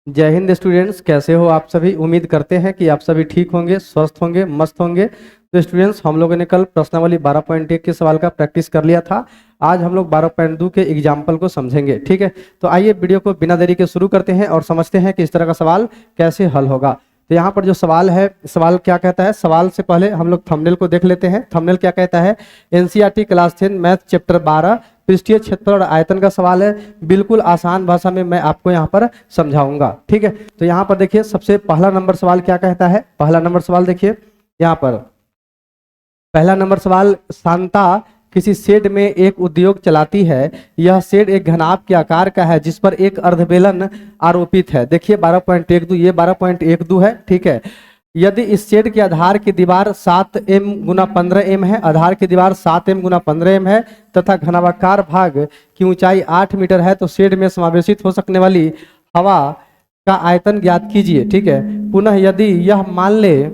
जय हिंद स्टूडेंट्स, कैसे हो आप सभी। उम्मीद करते हैं कि आप सभी ठीक होंगे, स्वस्थ होंगे, मस्त होंगे। तो स्टूडेंट्स, हम लोगों ने कल प्रश्नावली 12.1 के सवाल का प्रैक्टिस कर लिया था। आज हम लोग 12.2 के एग्जाम्पल को समझेंगे, ठीक है। तो आइए वीडियो को बिना देरी के शुरू करते हैं और समझते हैं कि इस तरह का सवाल कैसे हल होगा। तो यहाँ पर जो सवाल है, सवाल क्या कहता है, सवाल से पहले हम लोग थंबनेल को देख लेते हैं। थंबनेल क्या कहता है, एनसीईआरटी क्लास 10 मैथ चैप्टर 12 पृष्ठीय क्षेत्रफल और आयतन का सवाल है। बिल्कुल आसान भाषा में मैं आपको यहाँ पर समझाऊंगा, ठीक है। तो यहाँ पर देखिए, सबसे पहला नंबर सवाल क्या कहता है। पहला नंबर सवाल देखिए यहाँ पर, पहला नंबर सवाल, शांता किसी शेड में एक उद्योग चलाती है। यह शेड एक घनाभ के आकार का है जिस पर एक अर्धबेलन आरोपित है। देखिए 12.12, ये 12.12 है, ठीक है। यदि इस शेड के आधार की दीवार 7m गुना 15m है, आधार की दीवार 7m गुना 15m है तथा घनाभाकार भाग की ऊंचाई 8 मीटर है, तो शेड में समावेशित हो सकने वाली हवा का आयतन ज्ञात कीजिए, ठीक है। पुनः यदि यह मान ले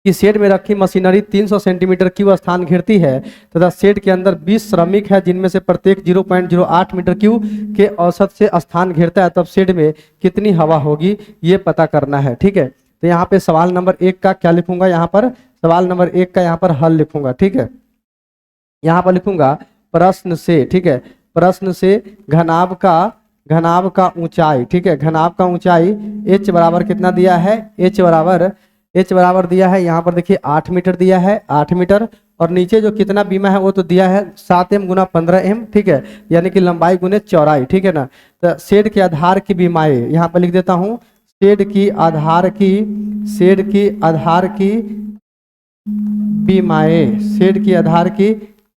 कि शेड में रखी मशीनरी 300 सेंटीमीटर क्यूब स्थान घेरती है तथा शेड के अंदर 20 श्रमिक है जिनमें से प्रत्येक 0.08 मीटर क्यूब के औसत से स्थान घेरता है, तब शेड में कितनी हवा होगी, ये पता करना है, ठीक है। तो यहाँ पे सवाल नंबर 1 का क्या लिखूंगा, यहाँ पर सवाल नंबर 1 का यहाँ पर हल लिखूंगा, ठीक है। यहाँ पर लिखूंगा प्रश्न से, ठीक है, प्रश्न से घनाभ का ऊंचाई, ठीक है, घनाभ का ऊंचाई h बराबर कितना दिया है, h बराबर दिया है यहाँ पर देखिए 8 मीटर दिया है, 8 मीटर। और नीचे जो कितना बीमा है वो तो दिया है 7m गुना 15m, ठीक है, यानी कि लंबाई गुने चौड़ाई, ठीक है ना। तो शेड के आधार की बीमाएं यहाँ पर लिख देता हूँ, शेड की आधार की बीमाएं, शेड की आधार की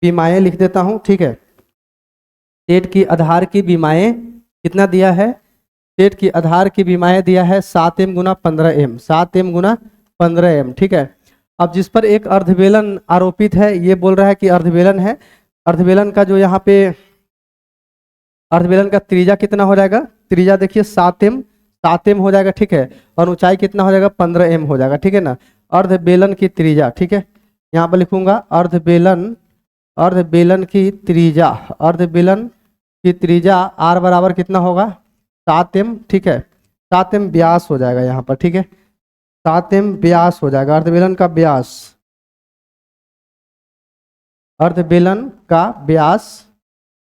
बीमाएं लिख देता हूँ, ठीक है। शेड की आधार की बीमाएं कितना दिया है, शेड की आधार की बीमाएं दिया है 7m गुना 15m, 7m गुना 15m, ठीक है। अब जिस पर एक अर्धबेलन आरोपित है, ये बोल रहा है कि अर्धबेलन है। अर्धबेलन का जो यहाँ पे अर्धबेलन का त्रिज्या कितना हो जाएगा, त्रिज्या देखिए 7m हो जाएगा, ठीक है। और ऊंचाई कितना हो जाएगा, 15m हो जाएगा, ठीक है ना। अर्धबेलन की त्रिज्या, ठीक है, यहाँ पर लिखूंगा अर्धबेलन की त्रिज्या r बराबर कितना होगा, 7m, ठीक है। 7m व्यास हो जाएगा यहाँ पर, ठीक है, 7m व्यास हो जाएगा अर्धबेलन का व्यास, अर्धबेलन का व्यास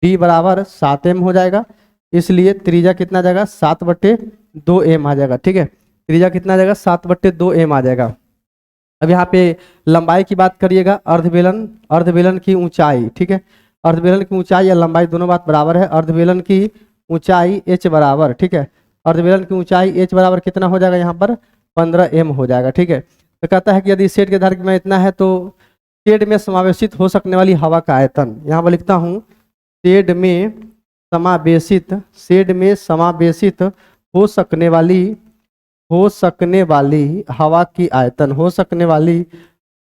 d बराबर 7m हो जाएगा। इसलिए त्रिज्या कितना जाएगा, 7/2m आ जाएगा, ठीक है। त्रिज्या कितना आ जाएगा, 7/2m आ जाएगा। अब यहाँ पे लंबाई की बात करिएगा, अर्धबेलन की ऊंचाई, ठीक है, अर्धबेलन की ऊंचाई या लंबाई दोनों बात बराबर है। अर्धबेलन की ऊंचाई h बराबर, ठीक है, अर्धबेलन की ऊंचाई h बराबर कितना हो जाएगा, यहाँ पर 15m हो जाएगा, ठीक है। तो कहता है कि यदि शेड के आधार में इतना है तो शेड में समावेशित हो सकने वाली हवा का आयतन, यहाँ पर लिखता हूँ शेड में समावेशित हो सकने वाली हवा की आयतन, हो सकने वाली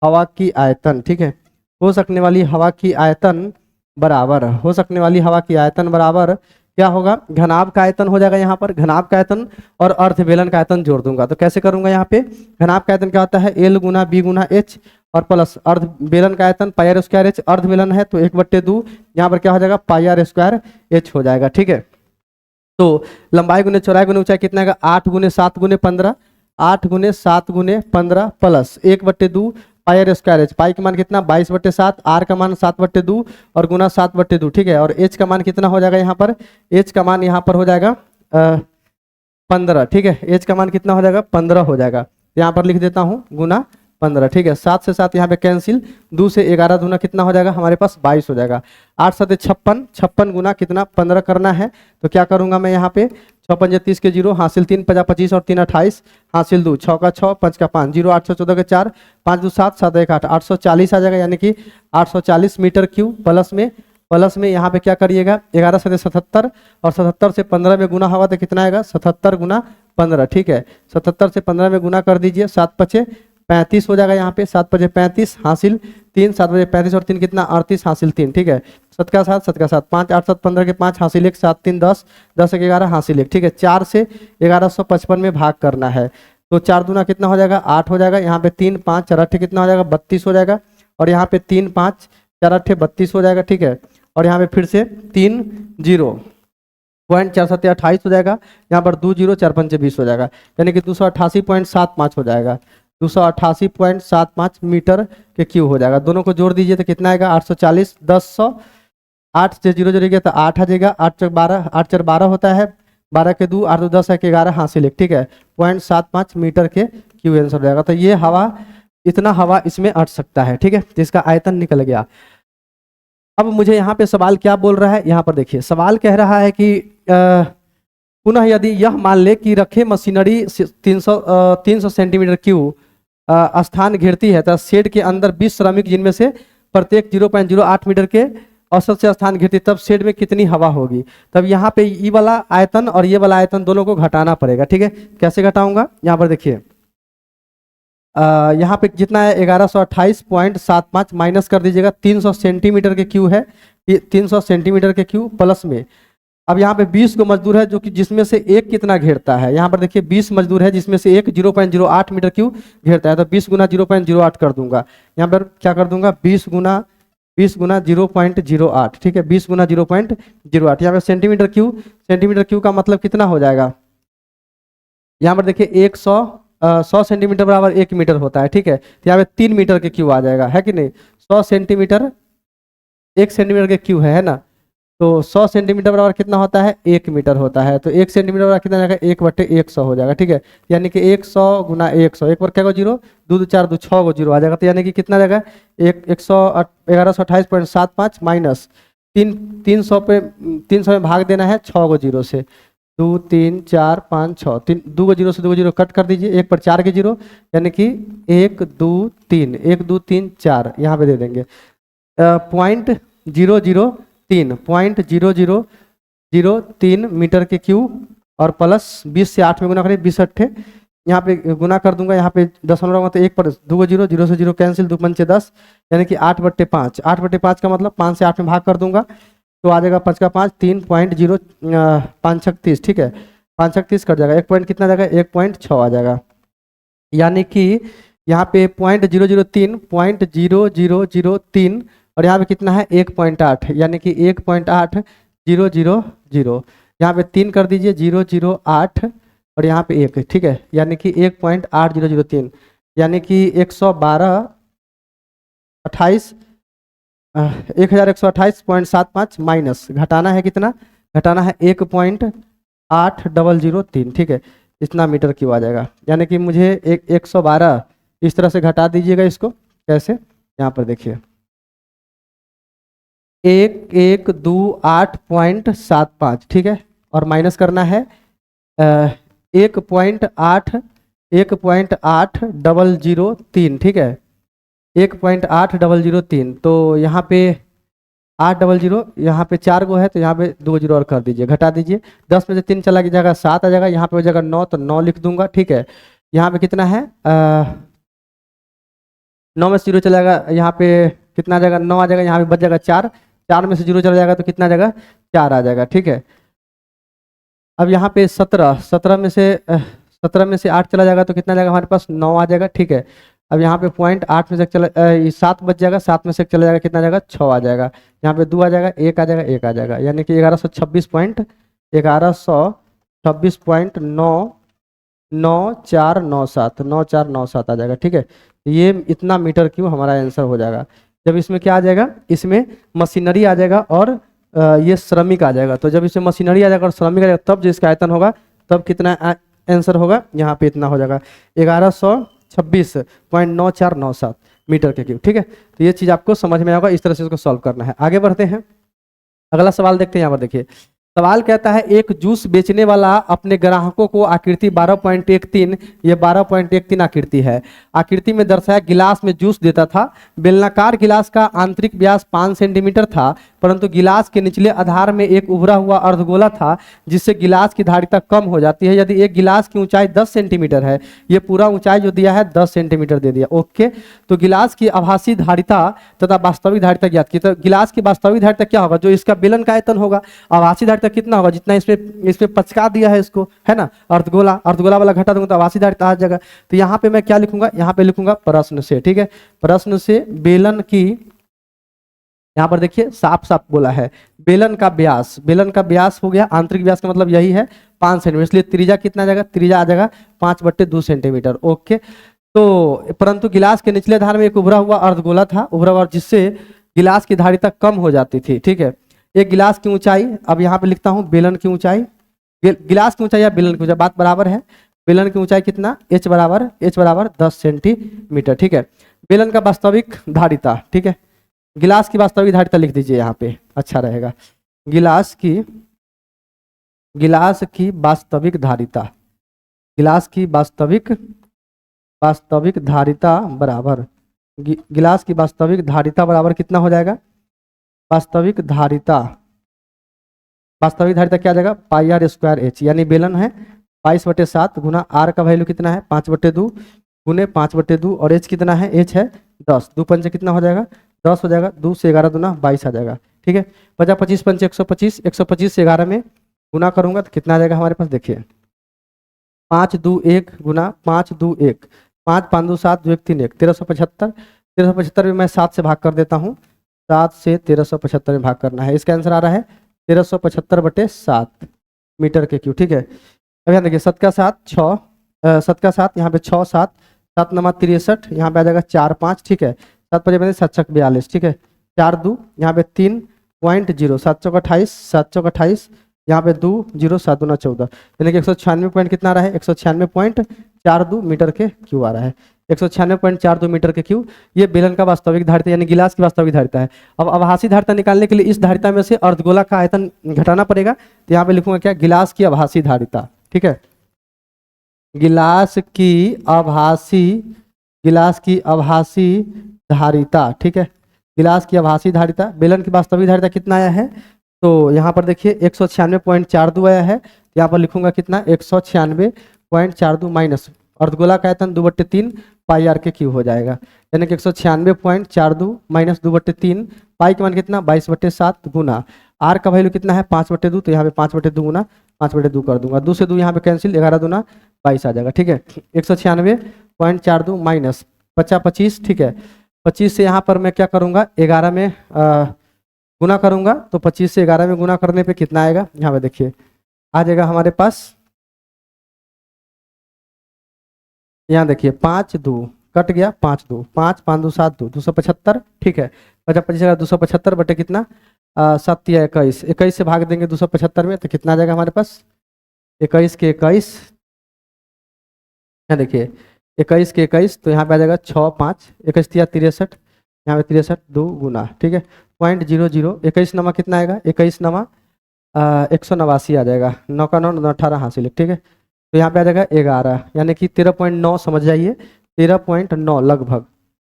हवा की आयतन, ठीक है, हो सकने वाली हवा की आयतन बराबर, हो सकने वाली हवा की आयतन बराबर क्या होगा, घनाभ का आयतन हो जाएगा यहाँ पर, घनाभ का आयतन और अर्धबेलन का आयतन जोड़ दूंगा। तो कैसे करूंगा, यहाँ पे घनाभ का आयतन क्या होता है, L गुना B गुना H और प्लस अर्धबेलन का आयतन पाई आर स्क्वायर H, अर्धबेलन है तो 1/2, यहाँ पर क्या हो जाएगा, पाई आर स्क्वायर H हो जाएगा, ठीक है। तो लंबाई गुने चौड़ाई गुने ऊंचाई कितना आएगा, 8 गुने 7 गुने 15, 8 गुने 7 गुने 15 plus 1/2 pi are square h, pi का मान कितना 22/7, आर का मान 7/2 और गुना 7/2, ठीक है। और एच का मान कितना हो जाएगा, यहाँ पर एच का मान यहाँ पर हो जाएगा 15, ठीक है, एच का मान कितना हो जाएगा, 15 हो जाएगा। यहाँ पर लिख देता हूँ गुना 15, ठीक है। 7 से 7 यहाँ पे कैंसिल, 2 से 11 दूना कितना हो जाएगा, हमारे पास 22 हो जाएगा। 8 7 56, 56 गुना कितना 15 करना है, तो क्या करूंगा मैं यहाँ पे 6 5 30 के 0 हासिल 3 50 25 और 3 28 हासिल 2 6 का 6 5 का 5 0 814 के 4 5 2 7 7 1 8 840 आ जाएगा, यानी कि 840 मीटर क्यूब। प्लस में यहाँ पे क्या करिएगा, 11 से 77 और 77 से 15 में गुना हुआ तो कितना आएगा, 77 गुना 15, ठीक है। 77 से 15 में गुना कर दीजिए, 7 5 35 हो जाएगा, यहाँ पे 7 5 35 हासिल 3, 7 बजे 35 और 3 कितना 38 हासिल 3, ठीक है। 7 का 7 7 का 7 5 8 7 15 के 5 हासिल 1 7 3 10 10 के 11 हासिल 1, ठीक है। 4 से 1155 में भाग करना है, तो 4 दूना कितना हो जाएगा, 8 हो जाएगा। यहाँ पे 3 5 4 8 कितना हो जाएगा, 32 हो जाएगा। और यहाँ पे 3 5 4 8 32 हो जाएगा, ठीक है। और यहाँ पे फिर से 3 0 पॉइंट 4×7 = 28 हो जाएगा। यहाँ पर 2 0 4 5 20 हो जाएगा, यानी कि 288.75 हो जाएगा। 288.75 मीटर के क्यूब हो जाएगा। दोनों को जोड़ दीजिए तो कितना आएगा? 840। 10 8 से 0 जोड़िएगा तो 8 आ जाएगा। 8 4 12, 8 4 12 होता है, 12 के 2 8 2 10 1 11 हासिल एक, ठीक है। 0.75 मीटर के क्यूब आंसर हो जाएगा। तो ये हवा, इतना हवा इसमें अट सकता है, ठीक है। तो इसका आयतन निकल गया। अब मुझे यहाँ पे सवाल क्या बोल रहा है, यहाँ पर देखिए सवाल कह रहा है कि पुनः यदि यह मान ले कि रखे मशीनरी 300 सेंटीमीटर क्यूब स्थान घेरती है, तो शेड के अंदर 20 श्रमिक जिनमें से प्रत्येक 0.08 मीटर के औसत से स्थान घेरती, तब शेड में कितनी हवा होगी। तब यहाँ पे ये वाला आयतन और ये वाला आयतन दोनों को घटाना पड़ेगा, ठीक है। कैसे घटाऊंगा, यहाँ पर देखिए यहाँ पे जितना है 1128.75 माइनस कर दीजिएगा। 300 सेंटीमीटर के क्यूब है, 300 सेंटीमीटर के क्यूब प्लस में अब यहाँ पे 20 को मजदूर है, जो कि जिसमें से एक कितना घेरता है। यहाँ पर देखिए 20 मजदूर है जिसमें से एक 0.08 मीटर क्यूब घेरता है, तो 20 गुना 0.08 कर दूंगा। यहाँ पर क्या कर दूंगा, 20 गुना 0.08, ठीक है। 20 गुना 0.08। यहाँ पे सेंटीमीटर क्यूब का मतलब कितना हो जाएगा। यहाँ पर देखिए 100 सेंटीमीटर बराबर 1 मीटर होता है, ठीक है। तो यहाँ पे 3 मीटर के क्यूब आ जाएगा, है कि नहीं। 100 सेंटीमीटर 1 सेंटीमीटर के क्यूब है ना, तो 100 सेंटीमीटर बराबर कितना होता है, 1 मीटर होता है। तो 1 सेंटीमीटर बराबर कितना जाएगा, 1/100 हो जाएगा, ठीक है। यानी कि 100 गुना 100, एक बार क्या को 0, 2 2 4 2 6 को 0 आ जाएगा। तो यानी कि कितना जाएगा, 1128.75 माइनस 300 में भाग देना है 6 को 0 से। 2 3 4 5 6, 2 को 0 से 2 को 0 कट कर दीजिए, 1 पर 4 के 0, यानी कि 1 2 3 1 2 3 4 यहाँ पे दे देंगे। 0.003 मीटर के क्यूब और प्लस 20 से 8 में गुना करें, 20 8 यहाँ पे गुना कर दूंगा। यहाँ पे दशमलव तो 1 पर 2 को 0 0 से 0 कैंसिल, 2 पंचे 10, यानी कि 8/5। 8/5 का मतलब 5 से 8 में भाग कर दूंगा तो आ जाएगा 5 का 5 3.0 5 6 30, ठीक है। 5 6 30 कट जाएगा, एक पॉइंट कितना जाएगा, 1.6 आ जाएगा। यानी कि यहाँ पे 0.003 और यहाँ पे कितना है 1.8, यानी कि 1.8000। यहाँ पे 3 कर दीजिए, 008 और यहाँ पे 1, ठीक है। यानी कि 1.8003, यानी कि 1128.75 माइनस घटाना है कितना, घटाना है 1.8003, ठीक है। इतना मीटर क्यूब आ जाएगा। यानी कि मुझे 112 इस तरह से घटा दीजिएगा इसको। कैसे, यहाँ पर देखिए 1128.75, ठीक है, और माइनस करना है 1.8003, ठीक है। 1.8003, तो यहाँ पे 800, यहाँ पे 4 गो है तो यहाँ पे 2 0 और कर दीजिए, घटा दीजिए। 10 में से 3 चला जाएगा 7 आ जाएगा, यहाँ पे हो जाएगा 9, तो 9 लिख दूंगा, ठीक है। यहाँ पे कितना है 9 में से 0 चला जाएगा, यहाँ पे कितना आ जाएगा, 9 आ जाएगा। यहाँ पे बच जाएगा 4, 4 में से 0 चला जाएगा तो कितना आ जाएगा, 4 आ जाएगा, ठीक है। अब यहाँ पे 17 में से 8 चला जाएगा तो कितना जाएगा, हमारे पास 9 आ जाएगा, ठीक है। अब यहाँ पे 0.8 में से चला 7 बच जाएगा, 7 में से चला जाएगा, कितना जाएगा, 6 आ जाएगा। यहाँ पे 2 आ जाएगा, 1 आ जाएगा, 1 आ जाएगा, यानी कि 1126.9497 आ जाएगा, ठीक है। ये इतना मीटर क्यूब हमारा आंसर हो जाएगा। जब इसमें क्या आ जाएगा, इसमें मशीनरी आ जाएगा और ये श्रमिक आ जाएगा। तो जब इसमें मशीनरी आ जाएगा और श्रमिक आ जाएगा, तब जो इसका आयतन होगा, तब कितना आंसर होगा, यहाँ पे इतना हो जाएगा 1126.9497 मीटर के क्यूब, ठीक है। तो ये चीज़ आपको समझ में आएगा, इस तरह से इसको सॉल्व करना है। आगे बढ़ते हैं, अगला सवाल देखते हैं। यहाँ पर देखिए सवाल कहता है, एक जूस बेचने वाला अपने ग्राहकों को आकृति 12.13, ये 12.13 आकृति है, आकृति में दर्शाया गिलास में जूस देता था। बेलनाकार गिलास का आंतरिक व्यास 5 सेंटीमीटर था, परंतु गिलास के निचले आधार में एक उभरा हुआ अर्धगोला था, जिससे गिलास की धारिता कम हो जाती है यदि एक गिलास की ऊंचाई 10 सेंटीमीटर है। ये पूरा ऊंचाई जो दिया है 10 सेंटीमीटर दे दिया, ओके। तो गिलास की आभासी धारिता तथा वास्तविक धारिता ज्ञात की। तो गिलास की वास्तविक धारिता क्या होगा, जो इसका बेलन का आयतन होगा। आभासी धारिता कितना होगा, जितना इसमें पचका दिया है इसको, है ना, अर्धगोला वाला घटा दूंगा तो आभासी धारिता आ जाएगा। तो यहाँ पे मैं क्या लिखूंगा, यहाँ पे लिखूंगा प्रश्न से, ठीक है। प्रश्न से बेलन की यहाँ पर देखिए साफ साफ बोला है बेलन का व्यास, बेलन का व्यास हो गया, आंतरिक व्यास का मतलब यही है 5 सेंटीमीटर, इसलिए त्रिज्या कितना आ जाएगा, त्रिज्या आ जाएगा 5/2 सेंटीमीटर। ओके, तो परंतु गिलास के निचले धार में एक उभरा हुआ अर्धगोला था, उभरा हुआ, जिससे गिलास की धारिता कम हो जाती थी। ठीक है, एक गिलास की ऊंचाई, अब यहाँ पे लिखता हूँ बेलन की ऊंचाई, गिलास की ऊंचाई या बेलन की ऊंचाई बात बराबर है। बेलन की ऊंचाई कितना, h बराबर 10 सेंटीमीटर। ठीक है, बेलन का वास्तविक धारिता, ठीक है, गिलास की वास्तविक धारिता लिख दीजिए यहाँ पे, अच्छा रहेगा। गिलास की वास्तविक धारिता, गिलास की वास्तविक धारिता बराबर, गिलास की वास्तविक धारिता बराबर कितना हो जाएगा, वास्तविक धारिता क्या आ जाएगा, पाई आर स्क्वायर एच, यानी बेलन है 22/7 गुना आर का वैल्यू कितना है 5/2 गुने 5/2 और एच कितना है, एच है 10, 2 पंचे कितना हो जाएगा 10 हो जाएगा, 2 से 11 दूना 22 आ जाएगा। ठीक है, 50 25 पंचे 125, 125 से 11 में गुना करूंगा तो कितना आ जाएगा हमारे पास, देखिए 5 2 1 गुना 5 2 1, 5 5 2 7 2 1 3 1, 1375, 1375 में मैं 7 से भाग कर देता हूँ, 7 से 1375 में भाग करना है, इसका आंसर आ रहा है 1375/7 मीटर के क्यूब। ठीक है, अब यहाँ देखिए 7 का 7 6, 7 का 7 यहाँ पे 6 7, 7 नमा 63, यहाँ पे आ जाएगा 4 5। ठीक है, 7 5 7 6 42। ठीक है, 4 2 यहाँ पे 3.0, 7 चौक 28, 7 चौक 28, यहाँ पे 2 0, 7 दूना 14, यानी कि 196 पॉइंट कितना आ रहा है, 196.42 मीटर के क्यू आ रहा है, 196.42 मीटर के क्यू। ये बेलन का वास्तविक धारिता यानी गिलास की वास्तविक धारिता है। अब आभासी धारिता निकालने के लिए इस धारिता में से अर्धगोला का आयतन घटाना पड़ेगा, तो यहाँ पे लिखूंगा क्या, गिलास की आभासी धारिता। ठीक है, गिलास की आभासी धारिता। ठीक है, गिलास की आभासी धारिता, बेलन की वास्तविक धारिता कितना आया है, तो यहाँ पर देखिए 196.42 आया है, यहाँ पर लिखूंगा कितना 196.42 माइनस अर्धगोला का आयतन 2/3 पाई आर के क्यू हो जाएगा, यानी कि 196.42 माइनस 2/3, पाई का मान कितना 22/7 गुना आर का वैल्यू कितना है 5/2, तो यहाँ पे 5/2 गुना 5/2 कर दूंगा, 2 से 2 यहाँ पे कैंसिल, 11 दूना 22 आ जाएगा। ठीक है, 196.42 माइनस 50 25। ठीक है, 25 से यहाँ पर मैं क्या करूँगा 11 में गुना करूंगा, तो 25 से 11 में गुना करने पे कितना आएगा, यहाँ पे देखिए आ जाएगा हमारे पास, यहाँ देखिए 5 2 कट गया, 5 2 5 5 2 7 2 275। ठीक है, 50 25 275 बटे कितना 7 या 21, 21 से भाग देंगे 275 में तो कितना आ जाएगा हमारे पास, 21 के 21, यहाँ देखिए 21 के 21, तो यहाँ पे आ जाएगा 6 5, 21 या 63, यहाँ पे 63 2 गुना। ठीक है, 0.00, 21 नमा कितना आएगा, 21 नमा 189 आ जाएगा, 9 का 9 18 हासिल। ठीक है, तो यहाँ पे आ जाएगा 11, यानी कि 13.9 समझ जाइए, 13.9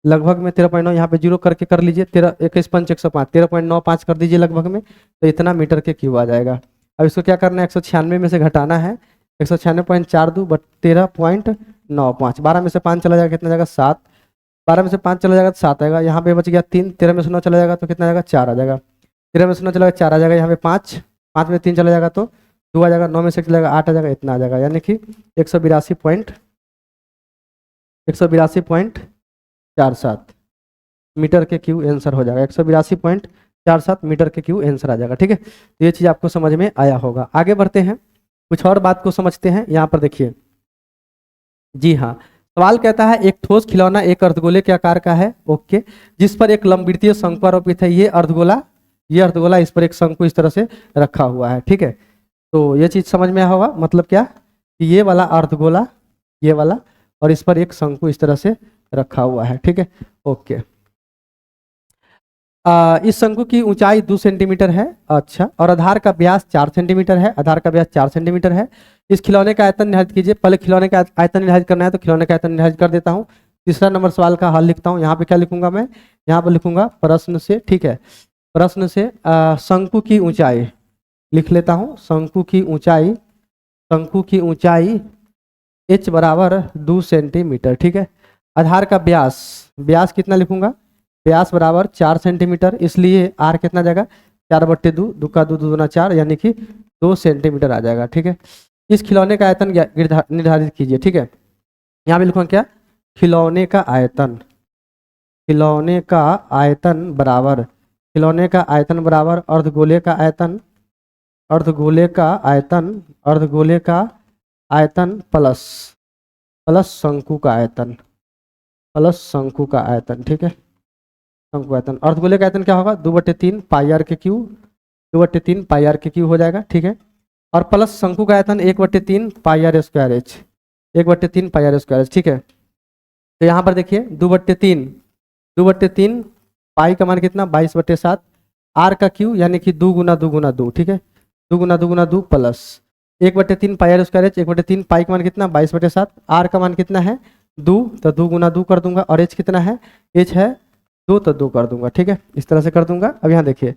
लगभग में 13.9, यहाँ पे जीरो करके कर लीजिए, 21 पंच 105, 13.95 कर दीजिए लगभग में, तो इतना मीटर के क्यूब आ जाएगा। अब इसको क्या करना है 196 में से घटाना है, 196.42 बट 13.95, 12 में से 5 चला जाएगा कितना जाएगा 7, 12 में से 5 चला जाएगा तो 7 आएगा, यहाँ पे बच गया 3, 13 में से 9 चला जाएगा तो कितना जाएगा 4 आ जाएगा, 13 में से 9 चला जाएगा 4 आ जाएगा, यहाँ पे 5 5 में 3 चला जाएगा तो 2 आ जाएगा, 9 में से चला जाएगा 8 आ जाएगा, इतना आ जाएगा, यानी कि 182.47 मीटर के क्यू आंसर हो जाएगा, 182.47 मीटर के क्यू आंसर आ जाएगा। ठीक है, तो ये चीज़ आपको समझ में आया होगा। आगे बढ़ते हैं, कुछ और बात को समझते हैं। यहाँ पर देखिए, जी हाँ, सवाल कहता है एक ठोस खिलौना एक अर्धगोले के आकार का है, ओके, जिस पर एक लंबवृत्तीय शंकु आरोपित है। ये अर्धगोला इस पर एक शंकु इस तरह से रखा हुआ है। ठीक है, तो ये चीज समझ में आया होगा, मतलब क्या कि ये वाला अर्धगोला, ये वाला, और इस पर एक शंकु इस तरह से रखा हुआ है। ठीक है, ओके, इस शंकु की ऊंचाई 2 सेंटीमीटर है, अच्छा, और आधार का व्यास 4 सेंटीमीटर है, आधार का व्यास 4 सेंटीमीटर है। इस खिलौने का आयतन निर्धारित कीजिए। पहले खिलौने का आयतन निर्धारित करना है तो खिलौने का आयतन निर्धारित कर देता हूँ। तीसरा नंबर सवाल का हल लिखता हूँ। यहाँ पे क्या लिखूंगा मैं, यहाँ पर लिखूंगा प्रश्न से, ठीक है, प्रश्न से शंकु की ऊंचाई लिख लेता हूँ। शंकु की ऊंचाई h बराबर 2 सेंटीमीटर। ठीक है, आधार का व्यास कितना लिखूंगा, व्यास बराबर 4 सेंटीमीटर, इसलिए r कितना जाएगा 4/2, 2 का 2 दूना 4, यानी कि 2 सेंटीमीटर आ जाएगा। ठीक है, इस खिलौने का आयतन निर्धारित कीजिए। ठीक है, यहाँ पे लिखूंगा क्या, खिलौने का आयतन बराबर खिलौने का आयतन बराबर अर्धगोले का आयतन, अर्धगोले का आयतन, अर्धगोले का आयतन प्लस प्लस शंकु का आयतन, प्लस शंकु का आयतन। ठीक है, शंकु का आयतन। अर्धगोले का आयतन क्या होगा? 2/3 पाई आर के क्यूब, 2/3 पाई आर के क्यूब हो जाएगा। ठीक है, और प्लस शंकु का आयतन 1/3 pi are square H, 1/3 pi are square h. ठीक है, तो यहाँ पर देखिए 2/3, 2/3 पाई का मान कितना? 22/7, आर का क्यू यानी कि 2 गुना 2 गुना 2। ठीक है, 2 गुना 2 गुना 2 plus 1/3 pi are square H, 1/3 pi का मान कितना? 22/7, आर का मान कितना है? 2, तो 2 गुना 2 कर दूंगा, और एच कितना है? एच है 2, तो 2 कर दूंगा। ठीक है, इस तरह से कर दूंगा। अब यहाँ देखिए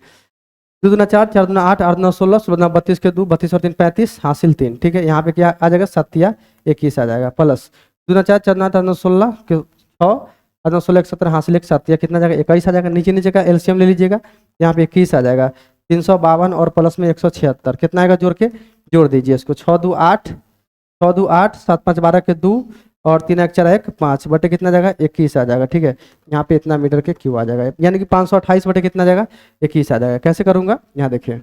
2 दूना 4, 4 दूना 8, 8 दूना 16, 16 दूना 32 के 2, 32 और 3 35, हासिल 3। ठीक है, यहाँ पे क्या आ जाएगा? 7 या 21 आ जाएगा, प्लस 2 दूना 4, 4 दूना 8, 8 दूना 16 के 6, 8 दूना 16 17, हासिल 1 7 या कितना आ जाएगा? 21 आ जाएगा। नीचे नीचे का एलसीएम ले लीजिएगा, यहाँ पे 21 आ जाएगा। 352 और प्लस में 176 कितना आएगा? जोड़ के जोड़ दीजिए इसको। 6 2 8, 6 2 8, 7 5 12 के 2, और 3 1 4 1 5 बटे कितना आ जाएगा? 21 आ जाएगा। ठीक है, यहाँ पे इतना मीटर के क्यू आ जाएगा, यानी कि 528 बटे कितना आ जाएगा? 21 आ जाएगा। कैसे करूंगा? यहाँ देखिए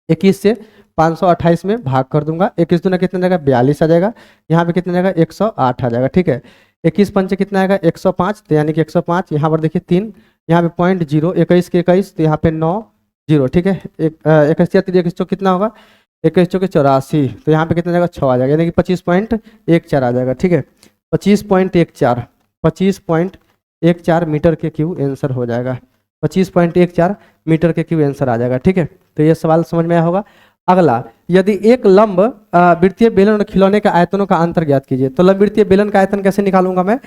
21 से 528 में भाग कर दूंगा। 21 दूना कितना जाएगा? 42 आ जाएगा। यहाँ पे कितना जाएगा? 108 आ जाएगा। ठीक है, 21 पंचे कितना आएगा? 105, तो यानी कि 105। यहाँ पर देखिए 3, यहाँ पे 0.0, 21 के 21, तो यहाँ पे 9 0। ठीक है, 21 21 चौक कितना होगा? 21 चौक 84, तो यहाँ पे कितना जाएगा? 6 आ जाएगा, यानी कि 25.14 आ जाएगा। ठीक है, 25.14, 25.14 मीटर के क्यू आंसर हो जाएगा। 25.14 मीटर के क्यू आंसर आ जाएगा। ठीक है, तो ये सवाल समझ में आया होगा। अगला, यदि एक लंब वृत्तीय बेलन और खिलौने का आयतनों का अंतर ज्ञात कीजिए। तो लंब वृत्तीय बेलन का आयतन कैसे निकालूंगा मैं?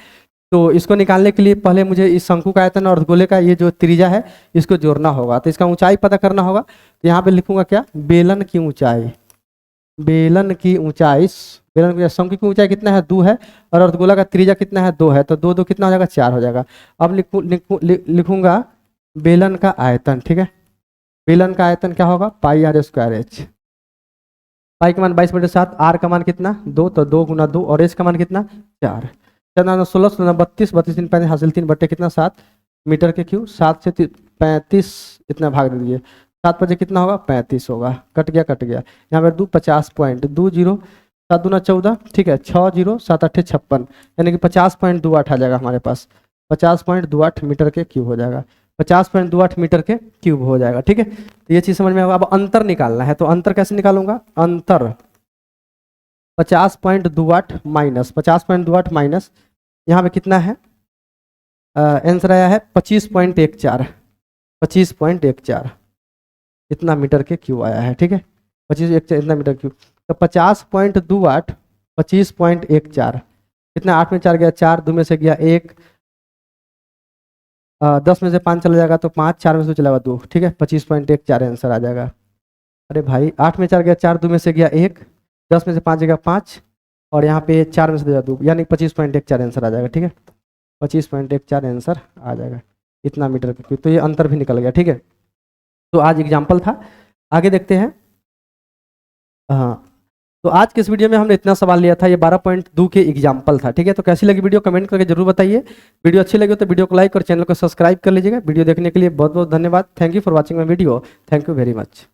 तो इसको निकालने के लिए पहले मुझे इस शंकु का आयतन और अर्धगोले का ये जो त्रिज्या है इसको जोड़ना होगा। तो इसका ऊंचाई पता करना होगा, तो यहाँ पे लिखूंगा क्या? बेलन की ऊंचाई, बेलन की ऊंचाई, बेलन की शंकु की ऊंचाई कितना है? 2 है, और अर्धगोला का त्रिज्या कितना है? 2 है, तो 2 2 कितना हो जाएगा? 4 हो जाएगा। अब लिखूंगा बेलन का आयतन। ठीक है, बेलन का आयतन क्या होगा? पाई आर स्क्वायर एच। पाई का मान 22/7, आर का मान कितना? 2, तो 2 गुना 2, और एच का मान कितना? 4। 4 16 16 32, 32 3 35, हासिल 3 बटे कितना? 7 मीटर के क्यू। 7 से 35 इतना भाग दे दीजिए, 7 बजे कितना होगा? 35 होगा। कट गया, कट गया। यहाँ पर 2 50.20, 7 दूना 14। ठीक है, 6 0 7 8 56, यानी कि 50.28 आ जाएगा हमारे पास। 50.28 मीटर के क्यूब हो जाएगा, 50.28 मीटर के क्यूब हो जाएगा। ठीक है, तो ये चीज समझ में आएगा। अब अंतर निकालना है, तो अंतर कैसे निकालूंगा? अंतर 50.28 माइनस 50.28 माइनस, यहाँ पे कितना है? आंसर आया है 25.14, 25.14 इतना मीटर के क्यूब आया है। ठीक है, 25 इतना मीटर क्यूब, तो 50.28 25.14 कितना? 8 में 4 गया 4, 2 में से गया 1, 10 में से 5 चला जाएगा तो 5, 4 में से चला जाएगा 2। ठीक है, 25.14 आंसर आ जाएगा। अरे भाई 8 में 4 गया 4, 2 में से गया 1, 10 में से 5 गया 5, और यहाँ पे 4 में से गया 2, यानी 25.14 आंसर आ जाएगा। ठीक है, 25.14 आंसर आ जाएगा इतना मीटर का क्यूब। तो ये अंतर भी निकल गया। ठीक है, तो आज एग्जाम्पल था, आगे देखते हैं। हाँ, तो आज के इस वीडियो में हमने इतना सवाल लिया था, ये 12.2 के एग्जाम्पल था। ठीक है, तो कैसी लगी वीडियो कमेंट करके जरूर बताइए। वीडियो अच्छी लगी तो वीडियो को लाइक और चैनल को सब्सक्राइब कर लीजिएगा। वीडियो देखने के लिए बहुत बहुत धन्यवाद। Thank you for watching my video. Thank you very much.